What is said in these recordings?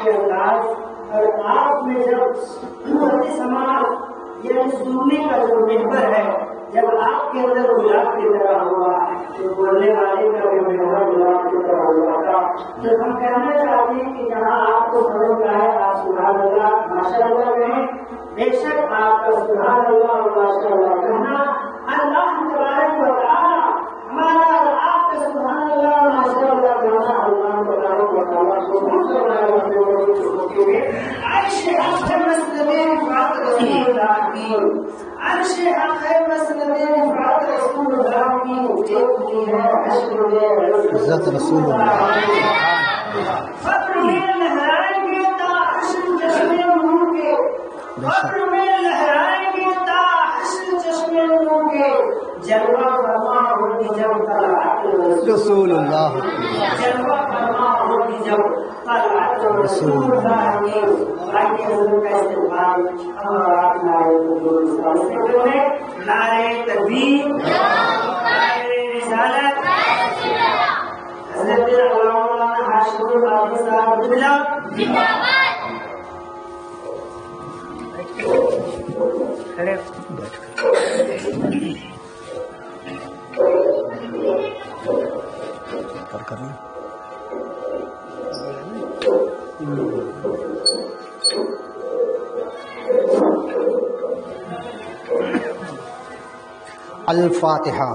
کے انداز اور آپ میں جب قوت سماعت یعنی سننے کا جو محور ہے جب آپ کے اندر گلاب کی طرح ہوا تو بولنے والے کا بھی محور گلاب کی طرح ہوا تھا. تو ہم کہنا چاہتے ہیں کہ جہاں آپ کو سمجھ آئے آپ سبحان اللہ ماشاء اللہ کہیں. بے شک آپ کا سبحان اللہ اور ماشاء اللہ کہنا اللہ تبارک و تعالی ہمارا اور آپ کا سبحان اللہ اور ماشاء اللہ کہنا اللہ تبارک و تعالی کو بہت بڑا ہوتے ہوئے عرش حق مسند رفعت رسول اللہ کی عرش حق مسند رفعت رسول اللہ کی ایک ہے حشر میں عزت رسول اللہ فخر میں لہرائیں گے تا حشر چشمے نور کے فخر میں لہرائیں گے تا حشر چشمے نور کے جلوہ فرما ہوگی جب طلعت رسول اللہ جلوہ فرما ہوگی جب طلعت رسول اللہ کی آئیے حضور کا استقبال ہم اور آپ نعرہ تکبیر نعرہ رسالت حضرت علامہ حاشم القادری صاحب زندہ الفاتحہ.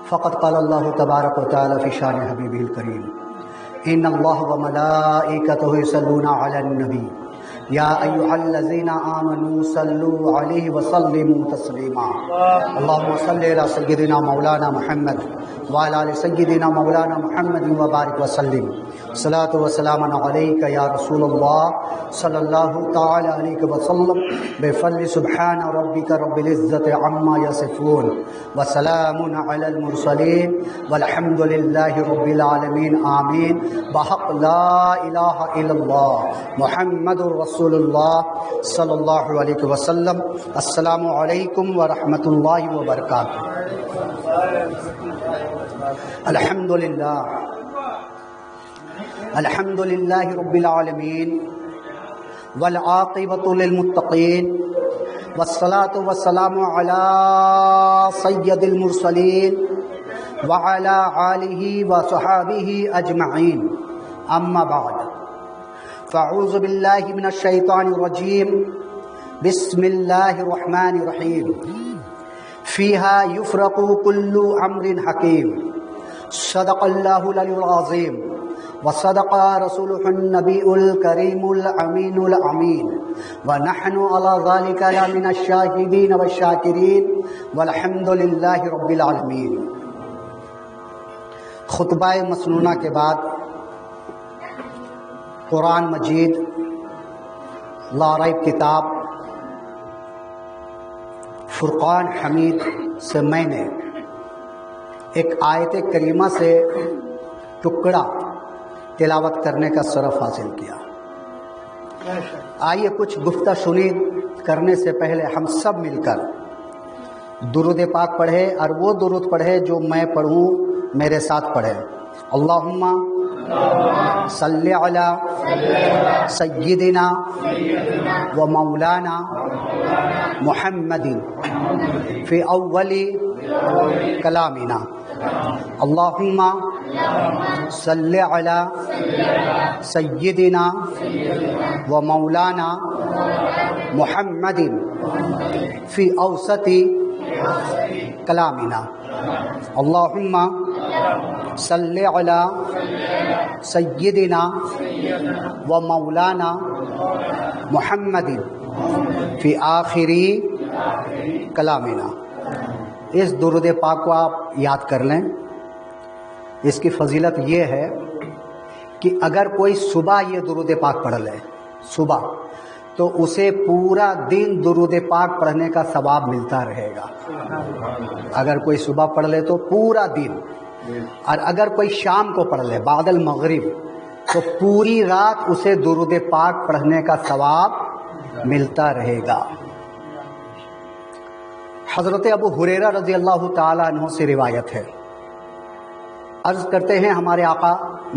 فقد قال الله تبارك وتعالى في شان حبيبه الكريم إن الله وملائكته يصلون على النبي يا أيها الذين آمنوا صلوا عليه وسلموا تسليما اللهم صل على سيدنا مولانا محمد وعلى آل سيدنا مولانا محمد وبارك وسلم صلاة وسلام عليك يا رسول الله صلى الله تعالى عليك وسلم بفضل سبحان ربك رب العزة عما يصفون وسلام على المرسلين والحمد لله رب العالمين آمين بحق لا إله إلا الله محمد رسول الله صلى الله عليه وسلم. السلام علیکم ورحمۃ اللہ وبرکاتہ. الحمد للہ رب العالمین والعاقبۃ للمتقین والصلاة والسلام علی سید المرسلین وعلی آلہ وصحابہ اجمعین. اما بعد فاعوذ باللہ من الشیطان الرجیم بسم اللہ الرحمن الرحیم. فیہا یفرق کل امر حکیم. صدق اللہ العلی العظیم وصدق رسولہ النبی الکریم الامین الامین ونحن علی ذلک لمن الشاہدین والشاکرین والحمد للہ رب العالمین. خطبہ مسنونہ کے بعد قرآن مجید لا ریب کتاب فرقان حمید سے میں نے ایک آیت کریمہ سے ٹکڑا تلاوت کرنے کا شرف حاصل کیا. آئیے کچھ گفتہ شنید کرنے سے پہلے ہم سب مل کر درود پاک پڑھے اور وہ درود پڑھے جو میں پڑھوں میرے ساتھ پڑھے. اللہم صلی علی سیدنا و مولانا محمد فی اول کلامنا. اللہم صلی علی سیدنا و مولانا محمد فی اوسط کلامنا. اللہم صلی علی سیدنا و مولانا محمد فی آخری کلامنا. اس درود پاک کو آپ یاد کر لیں. اس کی فضیلت یہ ہے کہ اگر کوئی صبح یہ درود پاک پڑھ لے صبح تو اسے پورا دن درود پاک پڑھنے کا ثواب ملتا رہے گا. اگر کوئی صبح پڑھ لے تو پورا دن اور اگر کوئی شام کو پڑھ لے بعد المغرب تو پوری رات اسے درود پاک پڑھنے کا ثواب ملتا رہے گا۔ حضرت ابو ہریرہ رضی اللہ تعالیٰ عنہ سے روایت ہے، عرض کرتے ہیں ہمارے آقا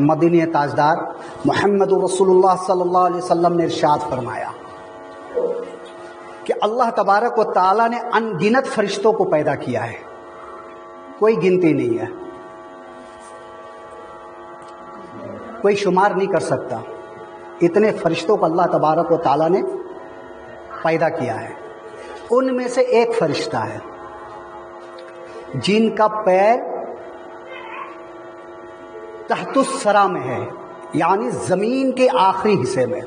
مدینہ تاجدار محمد رسول اللہ صلی اللہ علیہ وسلم نے ارشاد فرمایا کہ اللہ تبارک و تعالیٰ نے ان گنت فرشتوں کو پیدا کیا ہے، کوئی گنتی نہیں ہے، کوئی شمار نہیں کر سکتا، اتنے فرشتوں کو اللہ تبارک و تعالیٰ نے پیدا کیا ہے۔ ان میں سے ایک فرشتہ ہے جن کا پیر تحت الثری میں ہے، یعنی زمین کے آخری حصے میں۔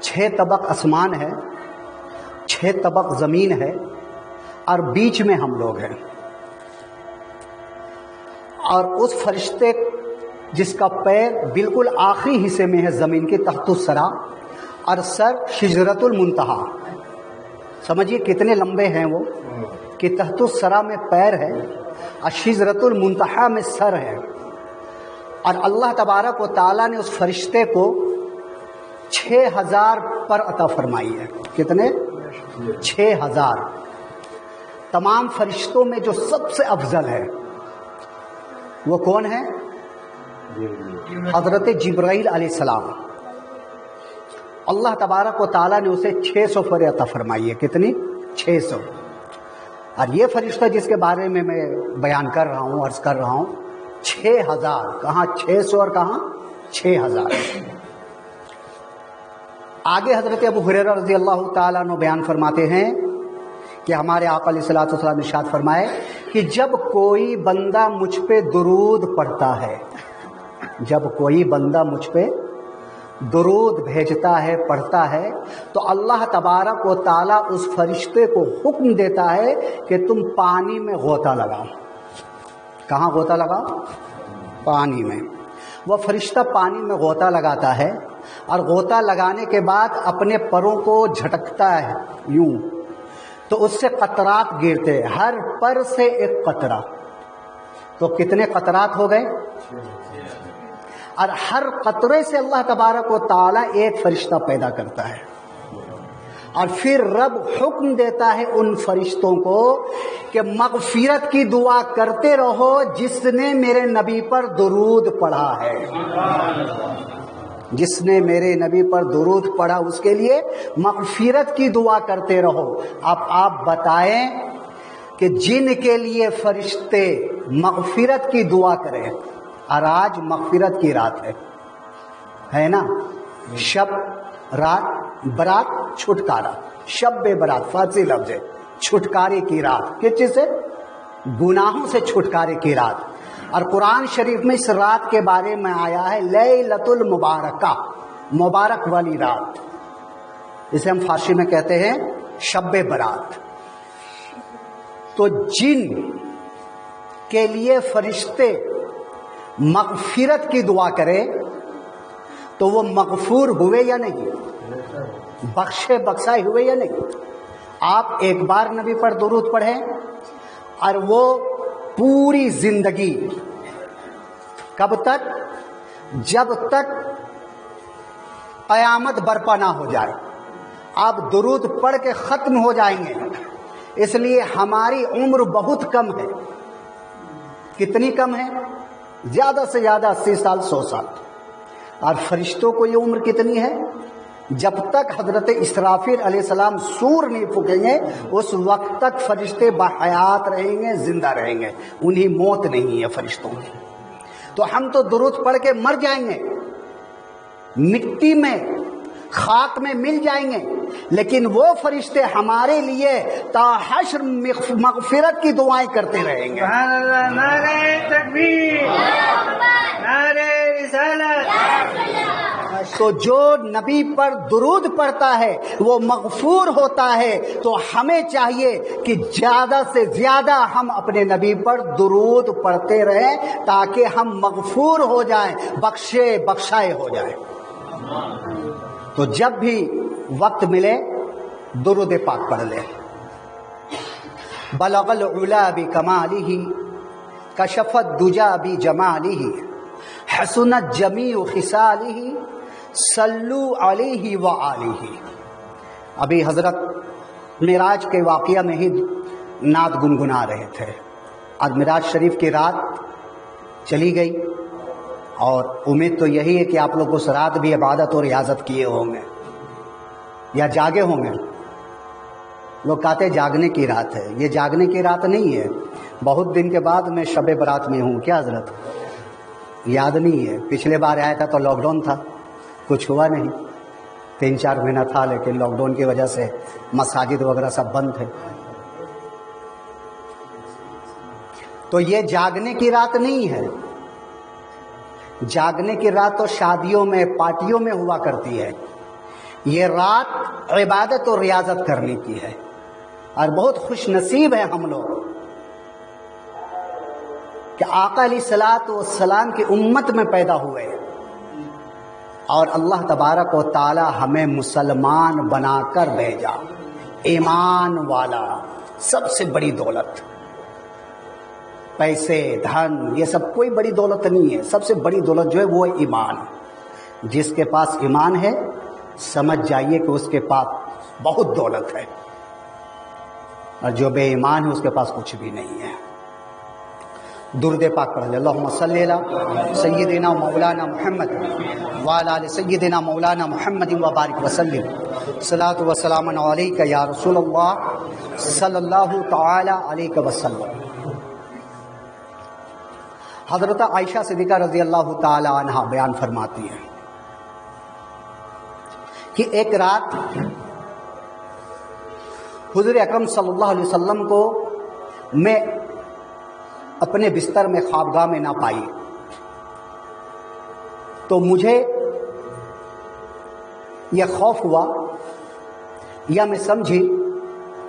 6 طبق آسمان ہے، 6 طبق زمین ہے، اور بیچ میں ہم لوگ ہیں۔ اور اس فرشتے جس کا پیر بالکل آخری حصے میں ہے زمین کے تحت الثری، اور سر شجرۃ المنتہا، سمجھیے کتنے لمبے ہیں وہ کہ تحت الثری میں پیر ہے اور شجرۃ المنتہا میں سر ہے۔ اور اللہ تبارک و تعالیٰ نے اس فرشتے کو 6000 پر عطا فرمائی ہے۔ کتنے؟ 6000۔ تمام فرشتوں میں جو سب سے افضل ہے وہ کون ہے؟ حضرت جبرائیل علیہ السلام۔ اللہ تبارک و تعالیٰ نے اسے 600 پر عطا فرمائی ہے۔ کتنی؟ 600۔ اور یہ فرشتہ جس کے بارے میں بیان کر رہا ہوں، عرض کر رہا ہوں، 6000، کہاں 600 اور کہاں 6000۔ آگے حضرت ابو ہریرہ رضی اللہ تعالیٰ عنہ بیان فرماتے ہیں کہ ہمارے آقا علیہ الصلوۃ والسلام نے ارشاد فرمائے کہ جب کوئی بندہ مجھ پہ درود پڑھتا ہے، جب کوئی بندہ مجھ پہ درود بھیجتا ہے، پڑھتا ہے، تو اللہ تبارک و تعالیٰ اس فرشتے کو حکم دیتا ہے کہ تم پانی میں غوطہ لگاؤ۔ کہاں غوطہ لگاؤ؟ پانی میں۔ وہ فرشتہ پانی میں غوطہ لگاتا ہے، اور غوطہ لگانے کے بعد اپنے پروں کو جھٹکتا ہے یوں، تو اس سے قطرات گرتے، ہر پر سے ایک قطرہ۔ تو کتنے قطرات ہو گئے؟ اور ہر قطرے سے اللہ تبارک و تعالیٰ ایک فرشتہ پیدا کرتا ہے، اور پھر رب حکم دیتا ہے ان فرشتوں کو کہ مغفرت کی دعا کرتے رہو جس نے میرے نبی پر درود پڑھا ہے۔ جس نے میرے نبی پر درود پڑھا اس کے لیے مغفرت کی دعا کرتے رہو۔ اب آپ بتائیں کہ جن کے لیے فرشتے مغفرت کی دعا کریں، اور آج مغفرت کی رات ہے نا، شب رات برات چھٹکارا، شب برات فارسی لفظ ہے، چھٹکارے کی رات۔ کس چیز سے؟ گناہوں سے چھٹکارے کی رات۔ اور قرآن شریف میں اس رات کے بارے میں آیا ہے لیلۃ المبارکہ، مبارک والی رات، اسے ہم فارسی میں کہتے ہیں شب برات۔ تو جن کے لیے فرشتے مغفرت کی دعا کرے تو وہ مغفور ہوئے یا نہیں؟ بخشے بخشائے ہوئے یا نہیں؟ آپ ایک بار نبی پر درود پڑھیں اور وہ پوری زندگی، کب تک؟ جب تک قیامت برپا نہ ہو جائے، آپ درود پڑھ کے ختم ہو جائیں گے۔ اس لیے ہماری عمر بہت کم ہے۔ کتنی کم ہے؟ زیادہ سے زیادہ 80 سال 100 سال۔ اور فرشتوں کو یہ عمر کتنی ہے؟ جب تک حضرت اسرافیل علیہ السلام سور نہیں پھونکیں گے اس وقت تک فرشتے بحیات رہیں گے، زندہ رہیں گے، انہیں موت نہیں ہے فرشتوں کی۔ تو ہم تو درود پڑھ کے مر جائیں گے، مٹی میں خاک میں مل جائیں گے، لیکن وہ فرشتے ہمارے لیے تا حشر مغفرت کی دعائیں کرتے رہیں گے۔ سبحان اللہ، نعرہ تکبیر، نعرہ رسالت۔ تو جو نبی پر درود پڑھتا ہے وہ مغفور ہوتا ہے۔ تو ہمیں چاہیے کہ زیادہ سے زیادہ ہم اپنے نبی پر درود پڑھتے رہیں تاکہ ہم مغفور ہو جائیں، بخشے بخشائے ہو جائیں۔ تو جب بھی وقت ملے درود پاک پڑھ لیں۔ بلغ العلا بکمالہ کشفت دجا بجمالہ حسنت جمیع خصالہ صلو علیہ وآلہ۔ ابھی حضرت معراج کے واقعہ میں ہی نعت گنگنا رہے تھے۔ آج معراج شریف کی رات چلی گئی، اور امید تو یہی ہے کہ آپ لوگ اس رات بھی عبادت اور ریاضت کیے ہوں گے یا جاگے ہوں گے۔ لوگ کہتے ہیں جاگنے کی رات ہے، یہ جاگنے کی رات نہیں ہے۔ بہت دن کے بعد میں شب برات میں ہوں۔ کیا حضرت یاد نہیں ہے؟ پچھلے بار آیا تھا تو لاک ڈاؤن تھا، کچھ ہوا نہیں، 3-4 مہینہ تھا، لیکن لاک ڈاؤن کی وجہ سے مساجد وغیرہ سب بند تھے۔ تو یہ جاگنے کی رات نہیں ہے۔ جاگنے کی رات تو شادیوں میں، پارٹیوں میں ہوا کرتی ہے۔ یہ رات عبادت اور ریاضت کرنے کی ہے، اور بہت خوش نصیب ہیں ہم لوگ کہ آقا علیہ الصلوۃ والسلام کی امت میں پیدا ہوئے، اور اللہ تبارک و تعالی ہمیں مسلمان بنا کر بھیجا۔ ایمان والا سب سے بڑی دولت، پیسے دھن یہ سب کوئی بڑی دولت نہیں ہے۔ سب سے بڑی دولت جو ہے وہ ہے ایمان۔ جس کے پاس ایمان ہے سمجھ جائیے کہ اس کے پاس بہت دولت ہے، اور جو بے ایمان ہے اس کے پاس کچھ بھی نہیں ہے۔ درود پاک پڑھ لیں۔ اللہم صلی علی سیدنا مولانا محمد وعلی آل سیدنا مولانا محمد وبارک وسلم۔ صلاۃ و سلام علیک یا رسول اللہ صلی اللہ تعالی علیہ وسلم۔ حضرت عائشہ صدیقہ رضی اللہ تعالی عنہ بیان فرماتی ہیں کہ ایک رات حضور اکرم صلی اللہ علیہ وسلم کو میں اپنے بستر میں خوابگاہ میں نہ پائی، تو مجھے یہ خوف ہوا یا میں سمجھی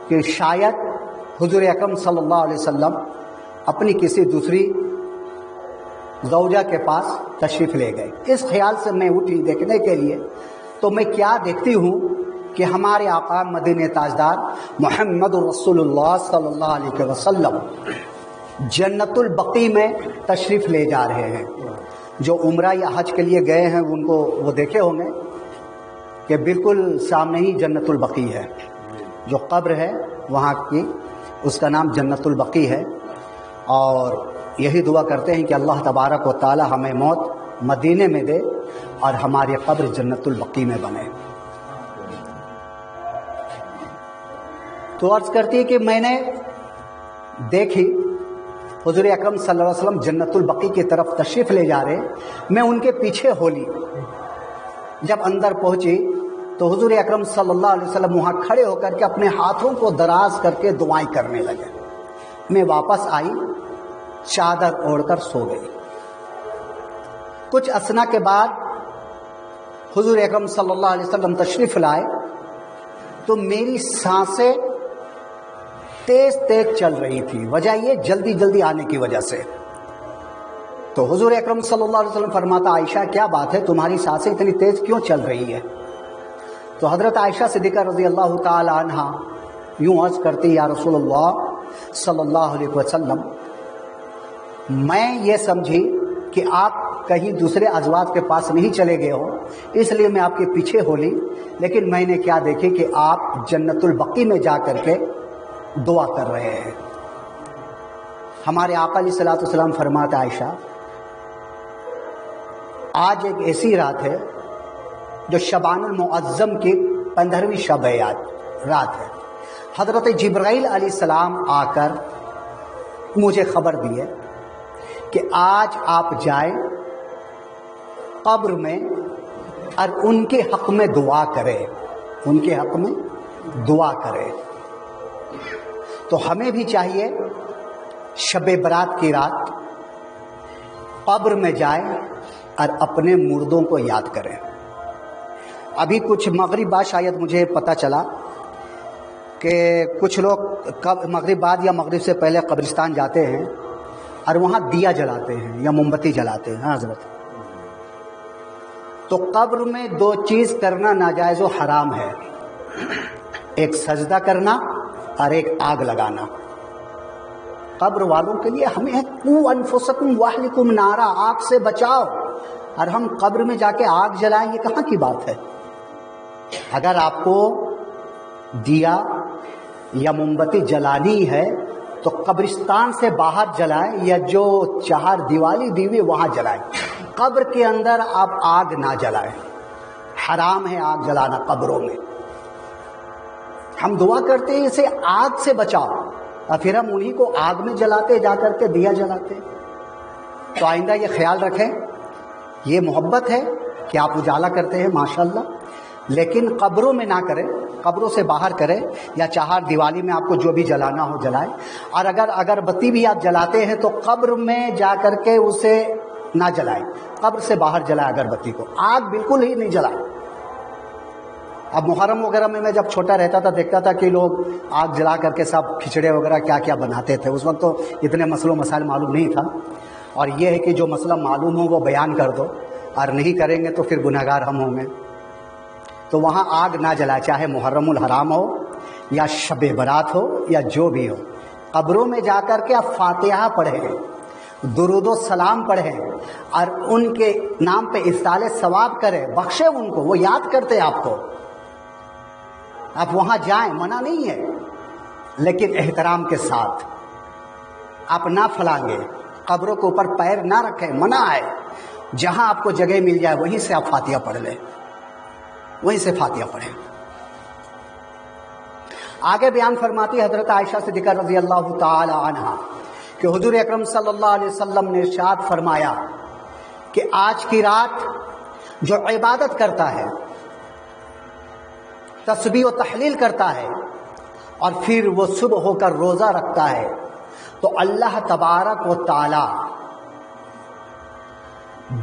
کہ شاید حضور اکرم صلی اللہ علیہ وسلم اپنی کسی دوسری زوجہ کے پاس تشریف لے گئے۔ اس خیال سے میں اٹھی دیکھنے کے لیے، تو میں کیا دیکھتی ہوں کہ ہمارے آقا مدینہ تاجدار محمد رسول اللہ صلی اللہ علیہ وسلم جنت البقیع میں تشریف لے جا رہے ہیں۔ جو عمرہ یا حج کے لیے گئے ہیں ان کو وہ دیکھے ہوں گے کہ بالکل سامنے ہی جنت البقیع ہے، جو قبر ہے وہاں کی، اس کا نام جنت البقیع ہے۔ اور یہی دعا کرتے ہیں کہ اللہ تبارک و تعالی ہمیں موت مدینے میں دے اور ہماری قبر جنت البقیع میں بنے۔ تو عرض کرتی ہے کہ میں نے دیکھی حضور اکرم صلی اللہ علیہ وسلم جنت البقیع کی طرف تشریف لے جا رہے، میں ان کے پیچھے ہو لی۔ جب اندر پہنچی تو حضور اکرم صلی اللہ علیہ وسلم وہاں کھڑے ہو کر کے اپنے ہاتھوں کو دراز کر کے دعائیں کرنے لگے۔ میں واپس آئی، چادر اوڑھ کر سو گئی۔ کچھ اسنا کے بعد حضور اکرم صلی اللہ علیہ وسلم تشریف لائے تو میری سانسیں تیز تیز چل رہی تھی، وجہ یہ جلدی جلدی آنے کی وجہ سے۔ تو حضور اکرم صلی اللہ علیہ وسلم فرماتا، عائشہ کیا بات ہے، تمہاری سانسیں اتنی تیز کیوں چل رہی ہے؟ تو حضرت عائشہ صدیقہ رضی اللہ تعالی عنہ یوں عرض کرتی، یا رسول اللہ صلی اللہ علیہ وسلم، میں یہ سمجھی کہ آپ کہیں دوسرے ازواج کے پاس نہیں چلے گئے ہو، اس لیے میں آپ کے پیچھے ہو لی، لیکن میں نے کیا دیکھی کہ آپ جنت البقیع میں جا کر کے دعا کر رہے ہیں۔ ہمارے آقا علیہ الصلوۃ والسلام فرماتے، عائشہ آج ایک ایسی رات ہے جو شعبان المعظم کی 15ویں شب رات ہے۔ حضرت جبرائیل علیہ السلام آ کر مجھے خبر دیے کہ آج آپ جائیں قبر میں اور ان کے حق میں دعا کریں، ان کے حق میں دعا کریں۔ تو ہمیں بھی چاہیے شب برات کی رات قبر میں جائیں اور اپنے مردوں کو یاد کریں۔ ابھی کچھ مغرب بعد شاید مجھے پتہ چلا کہ کچھ لوگ مغرب بعد یا مغرب سے پہلے قبرستان جاتے ہیں اور وہاں دیا جلاتے ہیں یا موم بتی جلاتے ہیں۔ ہاں حضرت، تو قبر میں 2 چیز کرنا ناجائز و حرام ہے، ایک سجدہ کرنا اور ایک آگ لگانا۔ قبر والوں کے لیے ہمیں قو انفسکم واہلکم نارا، آگ سے بچاؤ، اور ہم قبر میں جا کے آگ جلائیں، یہ کہاں کی بات ہے؟ اگر آپ کو دیا یا موم بتی جلانی ہے تو قبرستان سے باہر جلائیں، یا جو چہار دیوالی دی ہوئی وہاں جلائیں، قبر کے اندر آپ آگ نہ جلائیں، حرام ہے آگ جلانا قبروں میں۔ ہم دعا کرتے ہیں اسے آگ سے بچاؤ، اور پھر ہم انہی کو آگ میں جلاتے، جا کر کے دیا جلاتے۔ تو آئندہ یہ خیال رکھیں، یہ محبت ہے کہ آپ اجالا کرتے ہیں ماشاءاللہ، لیکن قبروں میں نہ کریں، قبروں سے باہر کریں، یا چہار دیوالی میں آپ کو جو بھی جلانا ہو جلائیں۔ اور اگر اگربتی بھی آپ جلاتے ہیں تو قبر میں جا کر کے اسے نہ جلائیں، قبر سے باہر جلائیں اگربتی کو، آگ بالکل ہی نہیں جلائیں۔ اب محرم وغیرہ میں جب چھوٹا رہتا تھا دیکھتا تھا کہ لوگ آگ جلا کر کے سب کھچڑے وغیرہ کیا کیا بناتے تھے، اس وقت تو اتنے مسئلوں مسائل معلوم نہیں تھا، اور یہ ہے کہ جو مسئلہ معلوم ہو وہ بیان کر دو، اور نہیں کریں گے تو پھر گناہ گار ہم ہوں گے۔ تو وہاں آگ نہ جلائے، چاہے محرم الحرام ہو یا شب برات ہو یا جو بھی ہو۔ قبروں میں جا کر کے آپ فاتحہ پڑھیں، درود و سلام پڑھیں، اور ان کے نام پہ اصالِ ثواب کریں، بخشے ان کو، وہ یاد کرتے آپ کو۔ آپ وہاں جائیں، منع نہیں ہے، لیکن احترام کے ساتھ۔ آپ نہ پھلانگے، قبروں کے اوپر پیر نہ رکھیں، منع ہے۔ جہاں آپ کو جگہ مل جائے وہیں سے آپ فاتحہ پڑھ لیں، وہیں سے فاتحہ پڑھیں۔ آگے بیان فرماتی حضرت عائشہ صدیقہ رضی اللہ تعالی عنہا کہ حضور اکرم صلی اللہ علیہ وسلم نے ارشاد فرمایا کہ آج کی رات جو عبادت کرتا ہے، تسبیح و تحلیل کرتا ہے، اور پھر وہ صبح ہو کر روزہ رکھتا ہے، تو اللہ تبارک و تعالی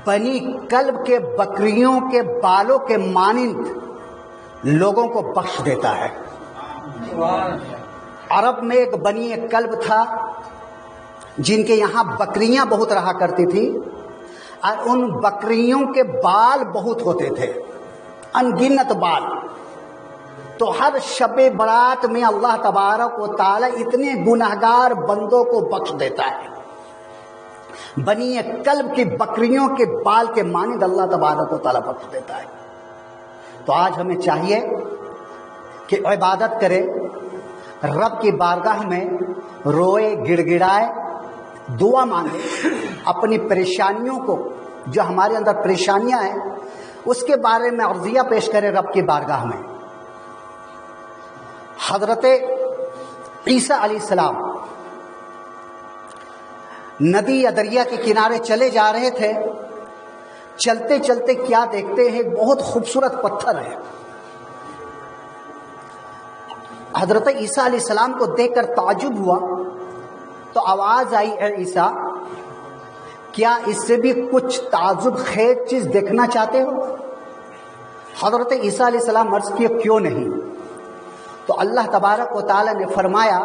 بنی کلب کے بکریوں کے بالوں کے مانند لوگوں کو بخش دیتا ہے۔ عرب میں ایک بنی کلب تھا جن کے یہاں بکریاں بہت رہا کرتی تھی، اور ان بکریوں کے بال بہت ہوتے تھے، انگنت بال۔ تو ہر شب برات میں اللہ تبارک و تعالی اتنے گنہگار بندوں کو بخش دیتا ہے، بنی کلب کی بکریوں کے بال کے مانند اللہ تبارک و تعالی بخش دیتا ہے۔ تو آج ہمیں چاہیے کہ عبادت کرے، رب کی بارگاہ میں روئے، گڑ گڑائے، دعا مانگے، اپنی پریشانیوں کو، جو ہمارے اندر پریشانیاں ہیں اس کے بارے میں عرضیہ پیش کرے رب کی بارگاہ میں۔ حضرت عیسیٰ علیہ السلام ندی یا دریا کے کنارے چلے جا رہے تھے، چلتے چلتے کیا دیکھتے ہیں، بہت خوبصورت پتھر ہے۔ حضرت عیسیٰ علیہ السلام کو دیکھ کر تعجب ہوا، تو آواز آئی، اے عیسیٰ، کیا اس سے بھی کچھ تعجب خیز چیز دیکھنا چاہتے ہو؟ حضرت عیسیٰ علیہ السلام عرض کیا، کیوں نہیں؟ تو اللہ تبارک و تعالی نے فرمایا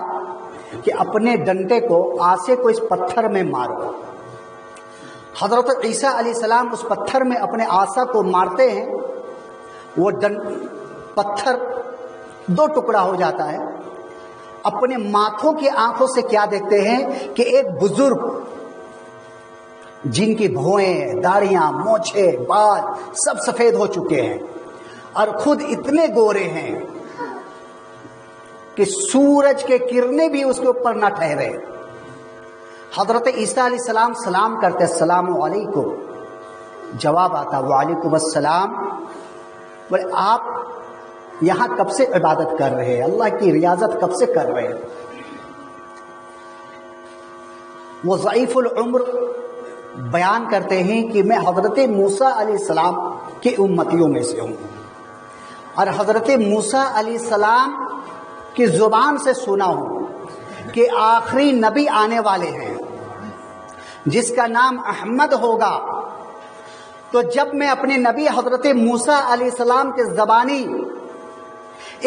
کہ اپنے ڈنڈے کو، آسے کو اس پتھر میں مارو۔ حضرت عیسیٰ علیہ السلام اس پتھر میں اپنے آسا کو مارتے ہیں، وہ پتھر دو ٹکڑا ہو جاتا ہے۔ اپنے ماتھوں کی آنکھوں سے کیا دیکھتے ہیں کہ ایک بزرگ جن کی بھویں، داڑیاں، مونچھیں، بال سب سفید ہو چکے ہیں، اور خود اتنے گورے ہیں کہ سورج کے کرنیں بھی اس کے اوپر نہ ٹھہرے۔ حضرت عیسیٰ علیہ السلام سلام کرتے، السلام علیکم، جواب آتا وعلیکم السلام۔ بولے آپ یہاں کب سے عبادت کر رہے ہیں، اللہ کی ریاضت کب سے کر رہے ہیں؟ وہ ضعیف العمر بیان کرتے ہیں کہ میں حضرت موسیٰ علیہ السلام کی امتیوں میں سے ہوں، اور حضرت موسیٰ علیہ السلام کی زبان سے سنا ہوں کہ آخری نبی آنے والے ہیں جس کا نام احمد ہوگا۔ تو جب میں اپنے نبی حضرت موسیٰ علیہ السلام کے زبانی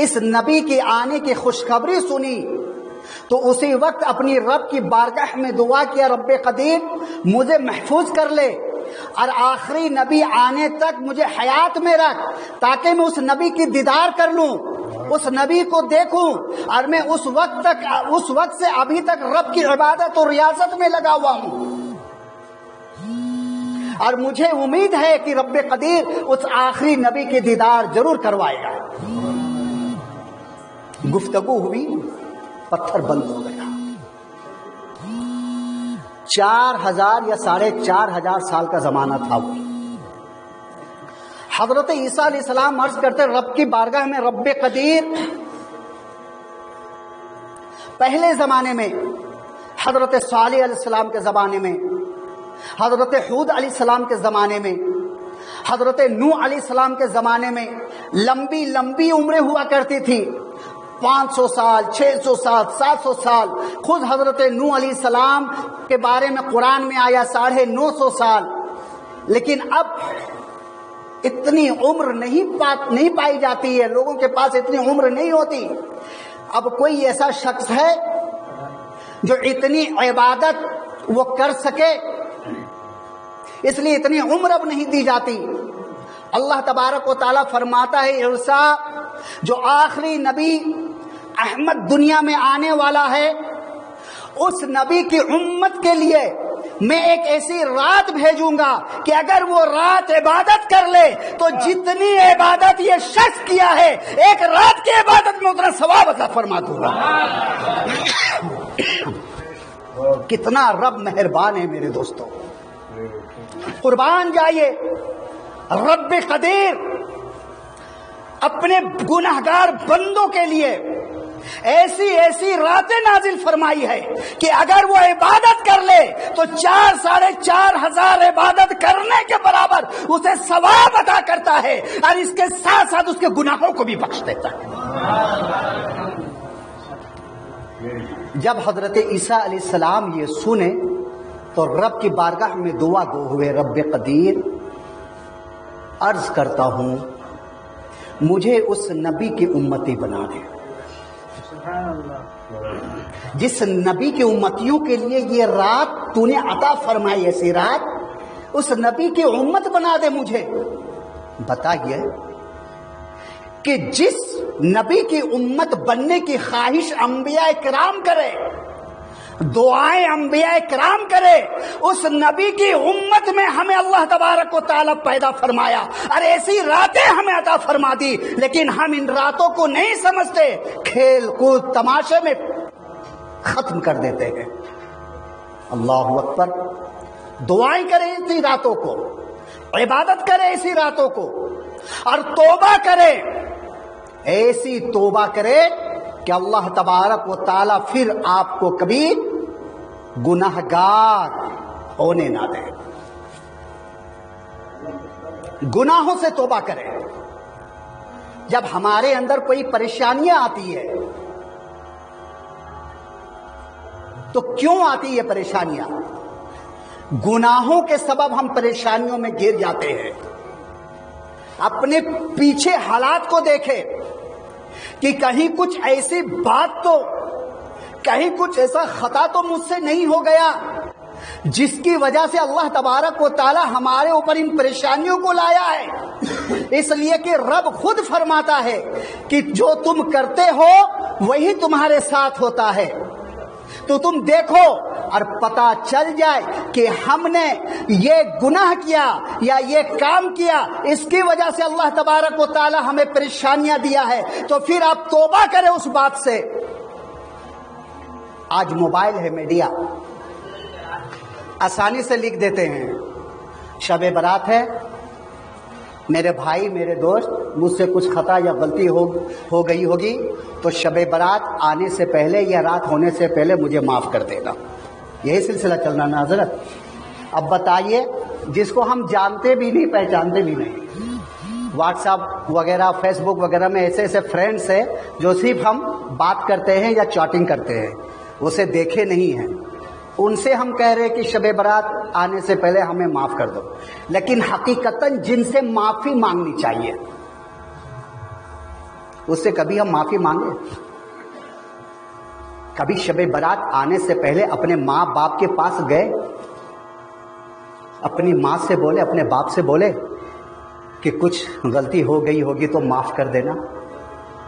اس نبی کی آنے کی خوشخبری سنی، تو اسی وقت اپنی رب کی بارگاہ میں دعا کیا، رب قدیر مجھے محفوظ کر لے، اور آخری نبی آنے تک مجھے حیات میں رکھ، تاکہ میں اس نبی کی دیدار کر لوں۔ اس نبی کو دیکھوں اور میں اس وقت سے ابھی تک رب کی عبادت اور ریاضت میں لگا ہوا ہوں، اور مجھے امید ہے کہ رب قدیر اس آخری نبی کے دیدار ضرور کروائے گا۔ گفتگو ہوئی، پتھر بند ہو گیا۔ 4000 یا 4500 سال کا زمانہ تھا وہ۔ حضرت عیسیٰ علیہ السلام عرض کرتے رب کی بارگاہ میں، رب قدیر، پہلے زمانے میں حضرت صالح علیہ السلام کے زمانے میں، حضرت حود علیہ السلام کے زمانے میں، حضرت نوح علیہ السلام کے زمانے میں لمبی لمبی عمریں ہوا کرتی تھی، 500 سال، 600 سال، 700 سال۔ خود حضرت نوح علیہ السلام کے بارے میں قرآن میں آیا 950 سال۔ لیکن اب اتنی عمر نہیں پائی جاتی ہے، لوگوں کے پاس اتنی عمر نہیں ہوتی۔ اب کوئی ایسا شخص ہے جو اتنی عبادت وہ کر سکے، اس لیے اتنی عمر اب نہیں دی جاتی۔ اللہ تبارک و تعالیٰ فرماتا ہے عیسیٰ جو آخری نبی احمد دنیا میں آنے والا ہے، اس نبی کی امت کے لیے میں ایک ایسی رات بھیجوں گا کہ اگر وہ رات عبادت کر لے تو جتنی عبادت یہ شخص کیا ہے ایک رات کی عبادت میں اتنا ثواب عطا فرما دوں گا۔ کتنا رب مہربان ہے میرے دوستوں، قربان جائیے۔ رب قدیر اپنے گناہگار بندوں کے لیے ایسی راتیں نازل فرمائی ہے کہ اگر وہ عبادت کر لے تو 4,500 عبادت کرنے کے برابر اسے ثواب عطا کرتا ہے، اور اس کے ساتھ ساتھ اس کے گناہوں کو بھی بخش دیتا ہے۔ جب حضرت عیسیٰ علیہ السلام یہ سنے تو رب کی بارگاہ میں دعا گو ہوئے، رب قدیر عرض کرتا ہوں مجھے اس نبی کی امتی بنا دے جس نبی کی امتیوں کے لیے یہ رات تو نے عطا فرمائی، ایسی رات اس نبی کی امت بنا دے مجھے۔ بتائیے کہ جس نبی کی امت بننے کی خواہش انبیاء کرام کرے، دعائیں انبیاء کرام کرے، اس نبی کی امت میں ہمیں اللہ تبارک و تعالیٰ پیدا فرمایا اور ایسی راتیں ہمیں عطا فرما دی، لیکن ہم ان راتوں کو نہیں سمجھتے، کھیل کود تماشے میں ختم کر دیتے ہیں۔ اللہ اکبر، دعائیں کریں اسی راتوں کو، عبادت کریں اسی راتوں کو، اور توبہ کریں، ایسی توبہ کرے کہ اللہ تبارک و تعالیٰ پھر آپ کو کبھی گناہگار ہونے نہ دے۔ گناہوں سے توبہ کرے۔ جب ہمارے اندر کوئی پریشانیاں آتی ہے تو کیوں آتی ہے پریشانیاں؟ گناہوں کے سبب ہم پریشانیوں میں گر جاتے ہیں۔ اپنے پیچھے حالات کو دیکھیں کہ کہیں کچھ ایسی بات تو، کہیں کچھ ایسا خطا تو مجھ سے نہیں ہو گیا جس کی وجہ سے اللہ تبارک و تعالی ہمارے اوپر ان پریشانیوں کو لایا ہے۔ اس لیے کہ رب خود فرماتا ہے کہ جو تم کرتے ہو وہی تمہارے ساتھ ہوتا ہے، تو تم دیکھو اور پتا چل جائے کہ ہم نے یہ گناہ کیا یا یہ کام کیا، اس کی وجہ سے اللہ تبارک و تعالی ہمیں پریشانیاں دیا ہے، تو پھر آپ توبہ کریں اس بات سے۔ آج موبائل ہے، میڈیا، آسانی سے لکھ دیتے ہیں شب برات ہے، میرے بھائی میرے دوست مجھ سے کچھ خطا یا غلطی ہو گئی ہوگی تو شب برات آنے سے پہلے یا رات ہونے سے پہلے مجھے معاف کر دینا۔ یہی سلسلہ چلنا نا حضرت۔ اب بتائیے، جس کو ہم جانتے بھی نہیں پہچانتے بھی نہیں، واٹس ایپ وغیرہ فیس بک وغیرہ میں ایسے ایسے فرینڈس ہیں جو صرف ہم بات کرتے ہیں یا چیٹنگ کرتے ہیں، اسے دیکھے نہیں ہیں، ان سے ہم کہہ رہے کہ شب برات آنے سے پہلے ہمیں معاف کر دو، لیکن حقیقتاً جن سے معافی مانگنی چاہیے اس سے کبھی ہم معافی مانگے؟ کبھی شب برات آنے سے پہلے اپنے ماں باپ کے پاس گئے، اپنی ماں سے بولے، اپنے باپ سے بولے کہ کچھ غلطی ہو گئی ہوگی تو معاف کر دینا؟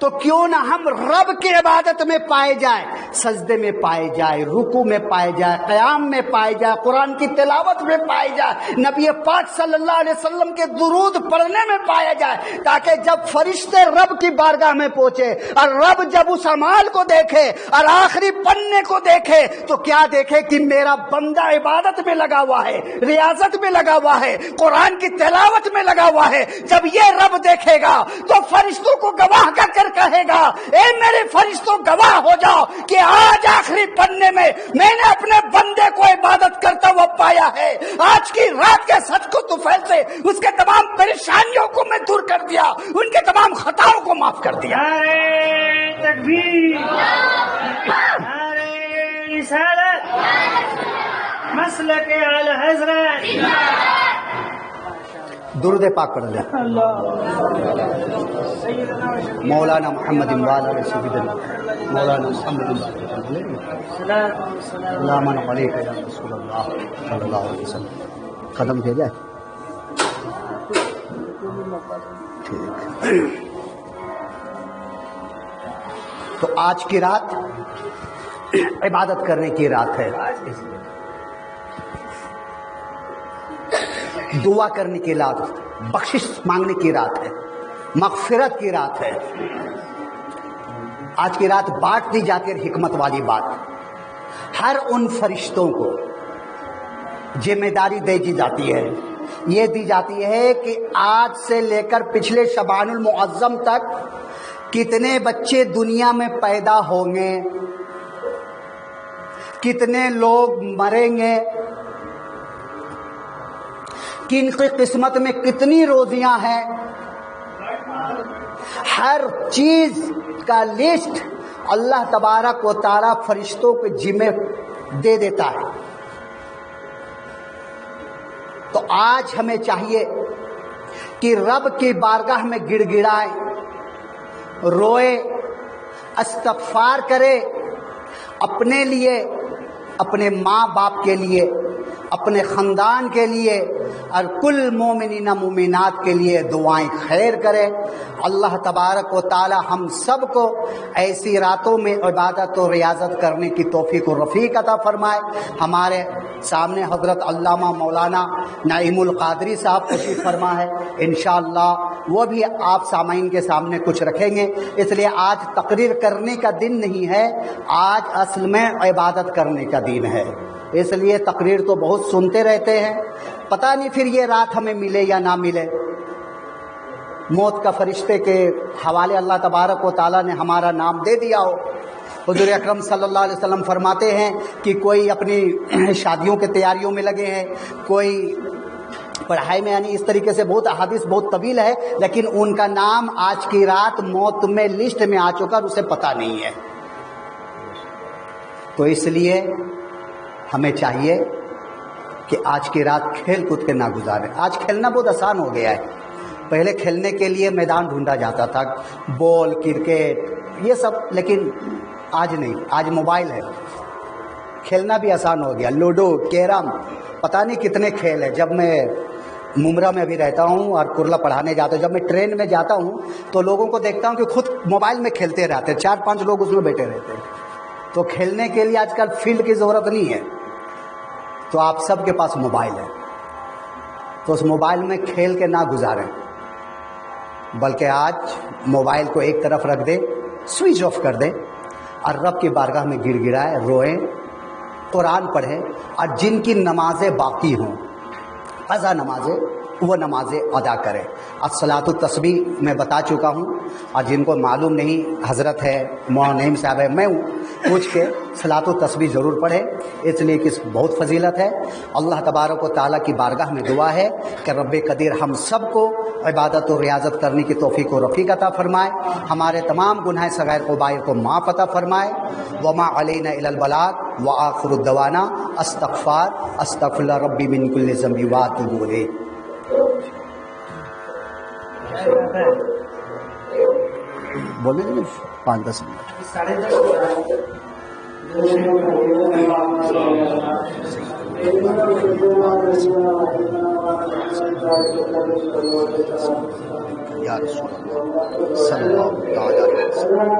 تو کیوں نہ ہم رب کی عبادت میں پائے جائیں، سجدے میں پائے جائے، رکوع میں پائے جائے، قیام میں پائے جائے، قرآن کی تلاوت میں پائے جائے، نبی پاک صلی اللہ علیہ وسلم کے درود پڑھنے میں پایا جائے، تاکہ جب فرشتے رب کی بارگاہ میں پہنچے اور رب جب اس اعمال کو دیکھے اور آخری پنے کو دیکھے تو کیا دیکھے کہ میرا بندہ عبادت میں لگا ہوا ہے، ریاضت میں لگا ہوا ہے، قرآن کی تلاوت میں لگا ہوا ہے۔ جب یہ رب دیکھے گا تو فرشتوں کو گواہ کر کہے گا، اے میرے فرشتوں گواہ ہو جاؤ کہ آج آخری پنے میں میں نے اپنے بندے کو عبادت کرتا ہوا پایا ہے، آج کی رات کے صدق و طفیل سے اس کے تمام پریشانیوں کو میں دور کر دیا، ان کے تمام خطاؤں کو معاف کر دیا۔ نعرہ تکبیر، نعرہ رسالت، مسلک اعلی حضرت۔ درود پاک پڑھ لیں۔ مولانا محمد والا سیدنا مولانا محمد سلام علیکم یا رسول اللہ صلی اللہ علیہ وسلم۔ قدم دے جائے ٹھیک۔ تو آج کی رات عبادت کرنے کی رات ہے، دعا کرنے کی رات، بخشش مانگنے کی رات ہے، مغفرت کی رات ہے۔ آج کی رات بانٹ دی جاتی ہے حکمت والی بات، ہر ان فرشتوں کو ذمہ داری دے دی جاتی ہے، یہ دی جاتی ہے کہ آج سے لے کر پچھلے شعبان المعظم تک کتنے بچے دنیا میں پیدا ہوں گے، کتنے لوگ مریں گے، کن کی قسمت میں کتنی روزیاں ہیں، ہر چیز کا لسٹ اللہ تبارک و تعالی فرشتوں کے ذمہ دے دیتا ہے۔ تو آج ہمیں چاہیے کہ رب کی بارگاہ میں گڑ گڑائیں، روئے، استغفار کرے، اپنے لیے، اپنے ماں باپ کے لیے، اپنے خاندان کے لیے اور کل مومنین مومنات کے لیے دعائیں خیر کرے۔ اللہ تبارک و تعالی ہم سب کو ایسی راتوں میں عبادت و ریاضت کرنے کی توفیق و رفیق عطا فرمائے۔ ہمارے سامنے حضرت علامہ مولانا نعیم القادری صاحب تشریف فرما ہے، انشاءاللہ وہ بھی آپ سامعین کے سامنے کچھ رکھیں گے، اس لیے آج تقریر کرنے کا دن نہیں ہے، آج اصل میں عبادت کرنے کا دن ہے، اس لیے تقریر تو بہت سنتے رہتے ہیں، پتہ نہیں پھر یہ رات ہمیں ملے یا نہ ملے۔ موت کا فرشتے کے حوالے اللہ تبارک و تعالیٰ نے ہمارا نام دے دیا ہو۔ حضور اکرم صلی اللہ علیہ وسلم فرماتے ہیں کہ کوئی اپنی شادیوں کے تیاریوں میں لگے ہیں، کوئی پڑھائی میں، یعنی اس طریقے سے بہت احادیث بہت طویل ہے، لیکن ان کا نام آج کی رات موت میں لسٹ میں آ چکا اور اسے پتہ نہیں ہے۔ تو اس لیے ہمیں چاہیے کہ آج کی رات کھیل کود کے نہ گزاریں۔ آج کھیلنا بہت آسان ہو گیا ہے، پہلے کھیلنے کے لیے میدان ڈھونڈا جاتا تھا، بال، کرکٹ، یہ سب، لیکن آج نہیں، آج موبائل ہے، کھیلنا بھی آسان ہو گیا، لوڈو، کیرم، پتہ نہیں کتنے کھیل ہیں۔ جب میں ممرہ میں بھی رہتا ہوں اور کرلا پڑھانے جاتا ہوں، جب میں ٹرین میں جاتا ہوں تو لوگوں کو دیکھتا ہوں کہ خود موبائل میں کھیلتے رہتے ہیں، 4-5 لوگ اس میں بیٹھے رہتے ہیں۔ تو کھیلنے کے لیے آج کل فیلڈ کی ضرورت نہیں ہے، تو آپ سب کے پاس موبائل ہے، تو اس موبائل میں کھیل کے نہ گزاریں، بلکہ آج موبائل کو ایک طرف رکھ دیں، سوئچ آف کر دیں اور رب کی بارگاہ میں گڑ گڑائیں، روئیں، قرآن پڑھیں، اور جن کی نمازیں باقی ہوں، قضا نمازیں، وہ نمازیں ادا کریں۔ الصلاۃ التسبیح میں بتا چکا ہوں، اور جن کو معلوم نہیں، حضرت ہے، مولانا نعیم صاحب ہے، میں ہوں، پوچھ کے صلاۃ التسبیح ضرور پڑھیں، اس لیے کہ بہت فضیلت ہے۔ اللہ تبارک و تعالیٰ کی بارگاہ میں دعا ہے کہ رب قدیر ہم سب کو عبادت و ریاضت کرنے کی توفیق و رفیق عطا فرمائے، ہمارے تمام گناہ صغائر کبائر کو معاف عطا فرمائے۔ وما علینا الا البلاغ وآخر الدعوانا استغفر ربی من کل ذنب واتوب الیہ۔ بولیں گے 5-10 منٹ۔ 10:30 یا رسول اللہ صلی اللہ تعالی علیہ وسلم.